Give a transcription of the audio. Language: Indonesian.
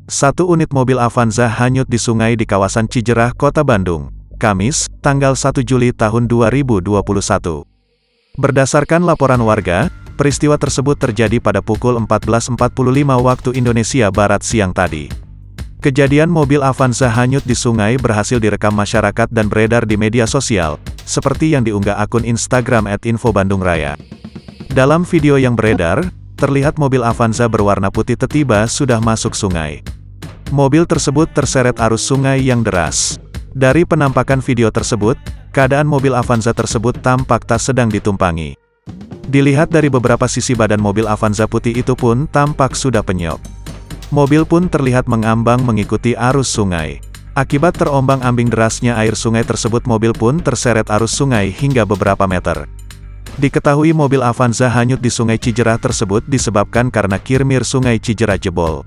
Satu unit mobil Avanza hanyut di sungai di kawasan Cijerah, Kota Bandung, Kamis, tanggal 1 Juli tahun 2021. Berdasarkan laporan warga, peristiwa tersebut terjadi pada pukul 14.45 waktu Indonesia Barat siang tadi. Kejadian mobil Avanza hanyut di sungai berhasil direkam masyarakat dan beredar di media sosial, seperti yang diunggah akun Instagram @infobandungraya. Dalam video yang beredar, terlihat mobil Avanza berwarna putih tiba-tiba sudah masuk sungai. Mobil tersebut terseret arus sungai yang deras. Dari penampakan video tersebut, keadaan mobil Avanza tersebut tampak tak sedang ditumpangi. Dilihat dari beberapa sisi badan mobil Avanza putih itu pun tampak sudah penyok. Mobil pun terlihat mengambang mengikuti arus sungai. Akibat terombang-ambing derasnya air sungai tersebut, mobil pun terseret arus sungai hingga beberapa meter. Diketahui mobil Avanza hanyut di sungai Cijerah tersebut disebabkan karena kirmir sungai Cijerah jebol.